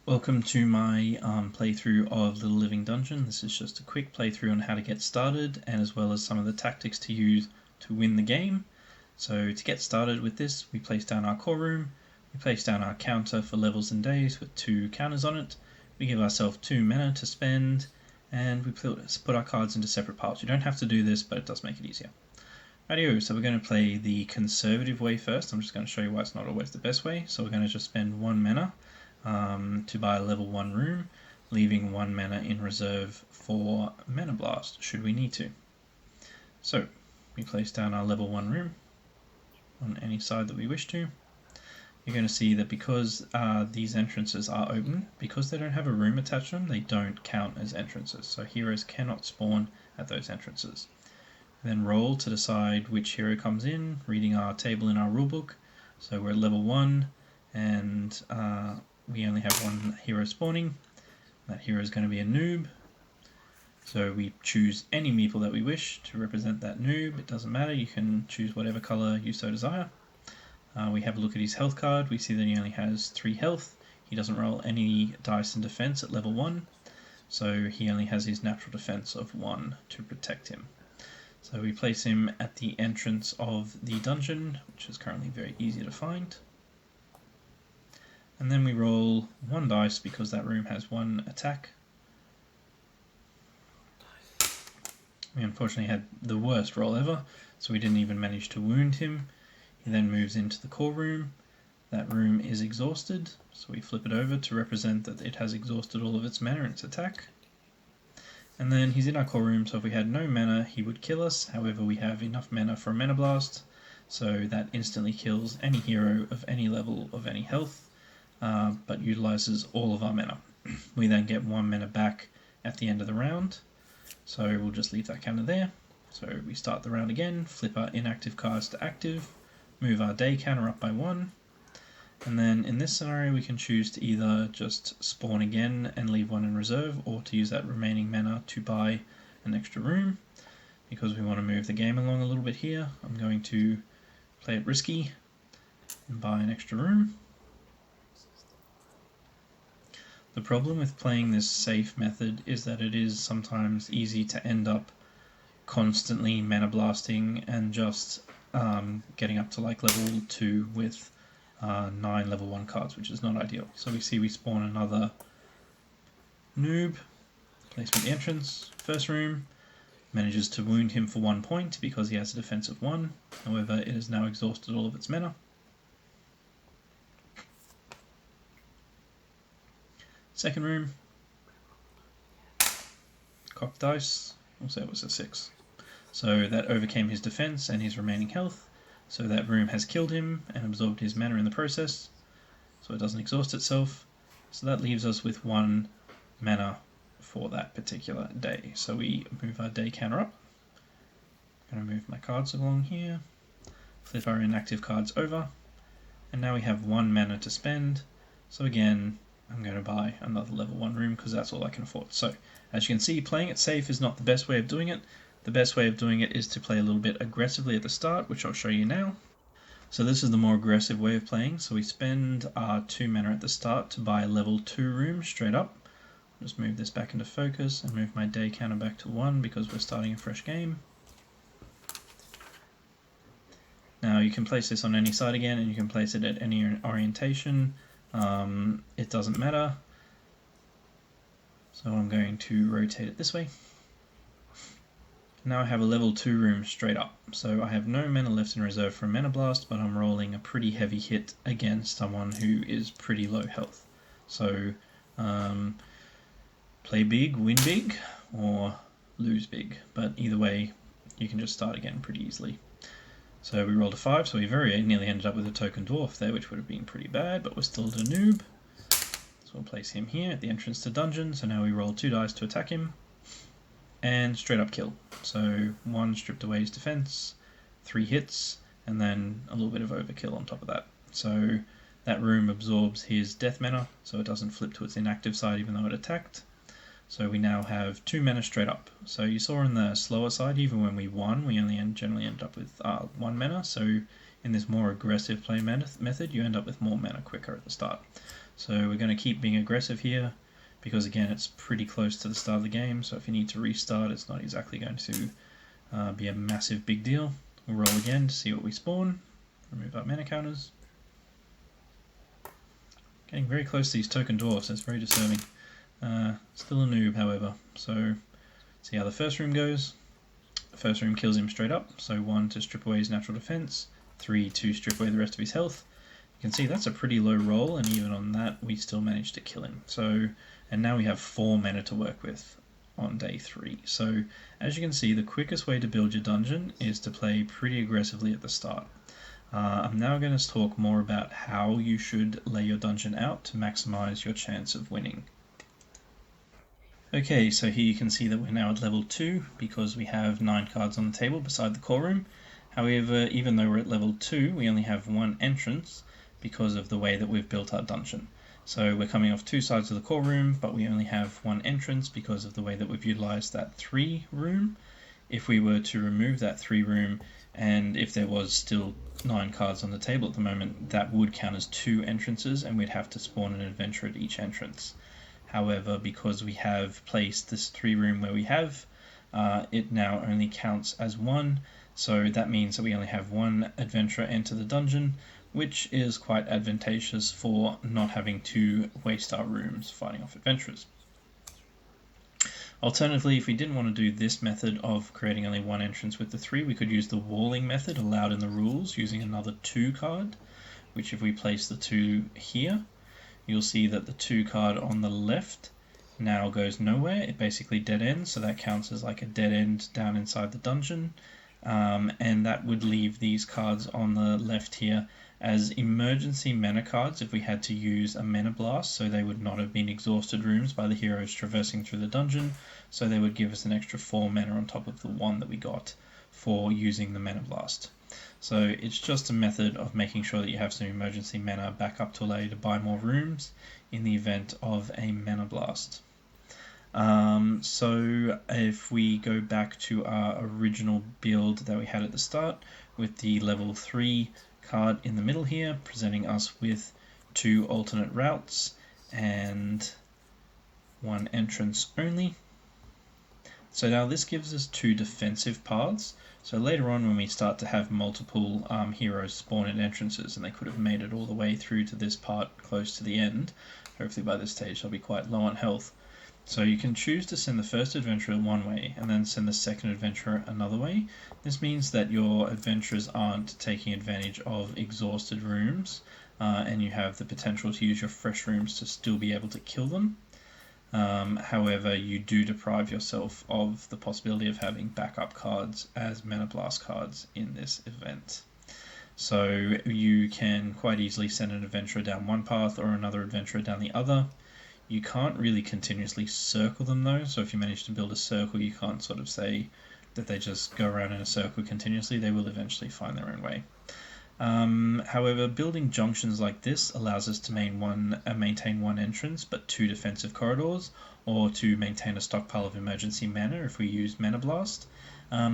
Welcome to my playthrough of Little Living Dungeon. This is just a quick playthrough on how to get started and as well as some of the tactics to use to win the game. So to get started with this, we place down our core room, we place down our counter for levels and days with 2 counters on it, we give ourselves 2 mana to spend, and we put our cards into separate piles. You don't have to do this, but it does make it easier. Rightio, so we're going to play the conservative way first. I'm just going to show you why it's not always the best way. So we're going to just spend 1 mana to buy a level 1 room, leaving 1 mana in reserve for Mana Blast, should we need to. So, we place down our level 1 room on any side that we wish to. You're going to see that because these entrances are open, because they don't have a room attached to them, they don't count as entrances. So heroes cannot spawn at those entrances. Then roll to decide which hero comes in, reading our table in our rulebook. So we're at level 1, and we only have 1 hero spawning. That hero is going to be a noob. So we choose any meeple that we wish to represent that noob. It doesn't matter, you can choose whatever color you so desire. We have a look at his health card. We see that he only has 3 health. He doesn't roll any dice in defense at level 1. So he only has his natural defense of 1 to protect him. So we place him at the entrance of the dungeon, which is currently very easy to find. And then we roll 1 dice because that room has 1 attack. We unfortunately had the worst roll ever, so we didn't even manage to wound him. He then moves into the core room. That room is exhausted, so we flip it over to represent that it has exhausted all of its mana in its attack. And then he's in our core room, so if we had no mana, he would kill us. However, we have enough mana for a Mana Blast, so that instantly kills any hero of any level of any health. But utilizes all of our mana. We then get 1 mana back at the end of the round, so we'll just leave that counter there. So we start the round again, flip our inactive cards to active, move our day counter up by 1, and then in this scenario we can choose to either just spawn again and leave 1 in reserve, or to use that remaining mana to buy an extra room. Because we want to move the game along a little bit here, I'm going to play it risky and buy an extra room. The problem with playing this safe method is that it is sometimes easy to end up constantly mana blasting and just getting up to like level 2 with 9 level 1 cards, which is not ideal. So we see we spawn another noob, place him at the entrance, first room, manages to wound him for 1 point because he has a defense of 1, however it has now exhausted all of its mana. Second room, cocked dice, we'll say it was a 6. So that overcame his defense and his remaining health, so that room has killed him and absorbed his mana in the process, so it doesn't exhaust itself. So that leaves us with 1 mana for that particular day. So we move our day counter up. I'm going to move my cards along here, flip our inactive cards over, and now we have 1 mana to spend. So again, I'm going to buy another level 1 room because that's all I can afford. So, as you can see, playing it safe is not the best way of doing it. The best way of doing it is to play a little bit aggressively at the start, which I'll show you now. So this is the more aggressive way of playing. So we spend our 2 mana at the start to buy a level 2 room straight up. I'll just move this back into focus and move my day counter back to 1 because we're starting a fresh game. Now you can place this on any side again, and you can place it at any orientation. It doesn't matter, so I'm going to rotate it this way. Now I have a level 2 room straight up, so I have no mana left in reserve for a Mana Blast, but I'm rolling a pretty heavy hit against someone who is pretty low health. So play big, win big, or lose big, but either way you can just start again pretty easily. So we rolled a 5, so we very nearly ended up with a token dwarf there, which would have been pretty bad, but we're still a noob. So we'll place him here at the entrance to dungeon. So now we roll 2 dice to attack him, and straight up kill. So 1 stripped away his defense, 3 hits, and then a little bit of overkill on top of that. So that room absorbs his death mana, so it doesn't flip to its inactive side even though it attacked. So we now have 2 mana straight up. So you saw on the slower side, even when we won, we only generally end up with 1 mana. So in this more aggressive play method, you end up with more mana quicker at the start. So we're going to keep being aggressive here, because again it's pretty close to the start of the game, so if you need to restart it's not exactly going to be a massive big deal. We'll roll again to see what we spawn, remove our mana counters. Getting very close to these token dwarfs, that's very disturbing. Still a noob however, so see how the first room goes. The first room kills him straight up, so 1 to strip away his natural defense, 3 to strip away the rest of his health. You can see that's a pretty low roll, and even on that we still managed to kill him. So, and now we have 4 mana to work with on day 3. So as you can see, the quickest way to build your dungeon is to play pretty aggressively at the start. I'm now going to talk more about how you should lay your dungeon out to maximize your chance of winning. Okay, so here you can see that we're now at level 2 because we have 9 cards on the table beside the core room. However, even though we're at level 2, we only have 1 entrance because of the way that we've built our dungeon. So we're coming off 2 sides of the core room, but we only have 1 entrance because of the way that we've utilized that 3 room. If we were to remove that 3 room, and if there was still 9 cards on the table at the moment, that would count as 2 entrances, and we'd have to spawn an adventurer at each entrance. However, because we have placed this 3 room where we have, it now only counts as 1, so that means that we only have 1 adventurer enter the dungeon, which is quite advantageous for not having to waste our rooms fighting off adventurers. Alternatively, if we didn't want to do this method of creating only 1 entrance with the 3, we could use the walling method allowed in the rules using another 2 card, which if we place the 2 here, you'll see that the 2 card on the left now goes nowhere. It basically dead ends, so that counts as like a dead end down inside the dungeon. And that would leave these cards on the left here as emergency mana cards if we had to use a mana blast, so they would not have been exhausted rooms by the heroes traversing through the dungeon, so they would give us an extra 4 mana on top of the 1 that we got for using the mana blast. So it's just a method of making sure that you have some emergency mana back up to allow you to buy more rooms in the event of a mana blast. So if we go back to our original build that we had at the start with the level 3 card in the middle here, presenting us with 2 alternate routes and 1 entrance only. So now this gives us 2 defensive paths. So later on when we start to have multiple heroes spawn at entrances, and they could have made it all the way through to this part close to the end, hopefully by this stage they'll be quite low on health. So you can choose to send the first adventurer one way and then send the second adventurer another way. This means that your adventurers aren't taking advantage of exhausted rooms, and you have the potential to use your fresh rooms to still be able to kill them. However, you do deprive yourself of the possibility of having backup cards as Mana Blast cards in this event. So you can quite easily send an adventurer down one path or another adventurer down the other. You can't really continuously circle them though, so if you manage to build a circle, you can't sort of say that they just go around in a circle continuously. They will eventually find their own way. However, building junctions like this allows us to maintain 1 entrance but 2 defensive corridors, or to maintain a stockpile of emergency mana if we use Mana Blast.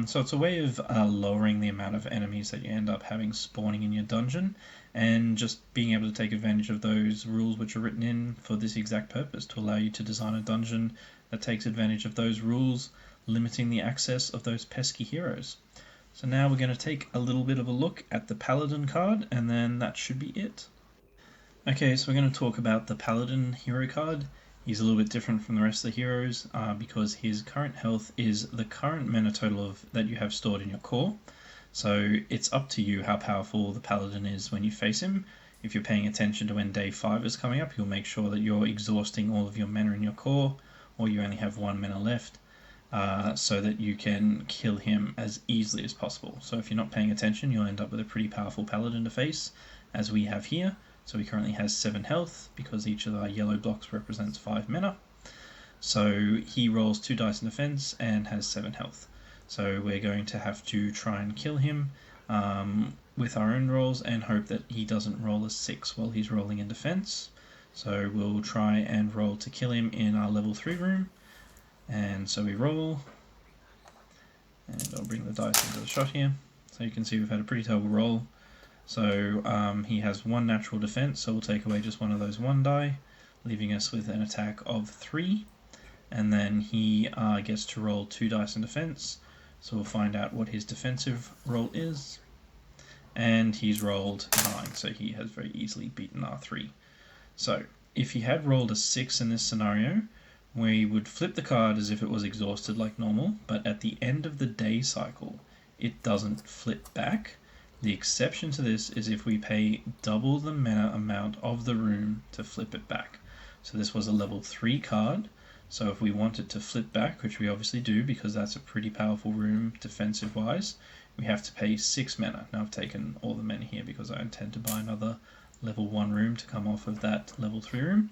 So it's a way of lowering the amount of enemies that you end up having spawning in your dungeon, and just being able to take advantage of those rules which are written in for this exact purpose, to allow you to design a dungeon that takes advantage of those rules, limiting the access of those pesky heroes. So now we're going to take a little bit of a look at the Paladin card, and then that should be it. Okay, so we're going to talk about the Paladin hero card. He's a little bit different from the rest of the heroes because his current health is the current mana total that you have stored in your core. So it's up to you how powerful the Paladin is when you face him. If you're paying attention to when day 5 is coming up, you'll make sure that you're exhausting all of your mana in your core, or you only have 1 mana left, so that you can kill him as easily as possible. So if you're not paying attention, you'll end up with a pretty powerful Paladin to face, as we have here. So he currently has 7 health, because each of our yellow blocks represents 5 mana. So he rolls 2 dice in defense and has 7 health. So we're going to have to try and kill him with our own rolls and hope that he doesn't roll a 6 while he's rolling in defense. So we'll try and roll to kill him in our level 3 room. And so we roll, and I'll bring the dice into the shot here. So you can see we've had a pretty terrible roll. So he has 1 natural defense, so we'll take away just one of those 1 die, leaving us with an attack of 3. And then he gets to roll 2 dice in defense, so we'll find out what his defensive roll is. And he's rolled 9, so he has very easily beaten R3. So if he had rolled a 6 in this scenario, we would flip the card as if it was exhausted like normal, but at the end of the day cycle, it doesn't flip back. The exception to this is if we pay double the mana amount of the room to flip it back. So this was a level 3 card, so if we want it to flip back, which we obviously do because that's a pretty powerful room defensive wise, we have to pay 6 mana. Now I've taken all the mana here because I intend to buy another level 1 room to come off of that level 3 room.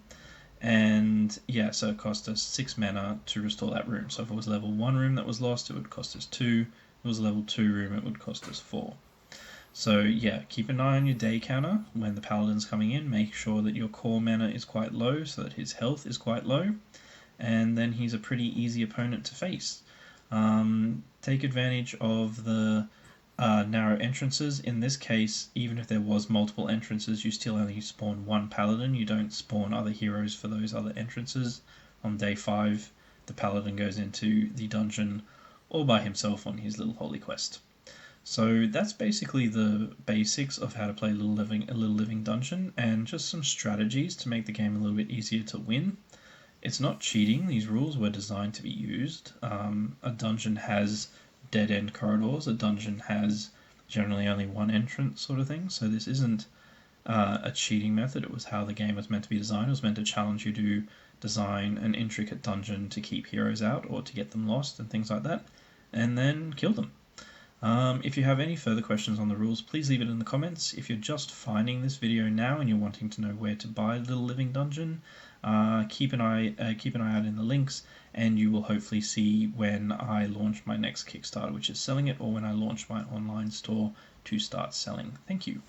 And yeah, so it cost us 6 mana to restore that room. So if it was a level 1 room that was lost, it would cost us 2. If it was a level 2 room, it would cost us 4. So yeah, keep an eye on your day counter when the paladin's coming in. Make sure that your core mana is quite low so that his health is quite low. And then he's a pretty easy opponent to face. Take advantage of the narrow entrances. In this case, even if there was multiple entrances, you still only spawn 1 paladin. You don't spawn other heroes for those other entrances. On day 5, the paladin goes into the dungeon all by himself on his little holy quest. So that's basically the basics of how to play a Little Living Dungeon, and just some strategies to make the game a little bit easier to win. It's not cheating. These rules were designed to be used. A dungeon has dead-end corridors. A dungeon has generally only 1 entrance sort of thing. So this isn't a cheating method. It was how the game was meant to be designed. It was meant to challenge you to design an intricate dungeon to keep heroes out or to get them lost and things like that, and then kill them. If you have any further questions on the rules, please leave it in the comments. If you're just finding this video now and you're wanting to know where to buy Little Living Dungeon, keep an eye out in the links, and you will hopefully see when I launch my next Kickstarter, which is selling it, or when I launch my online store to start selling. Thank you.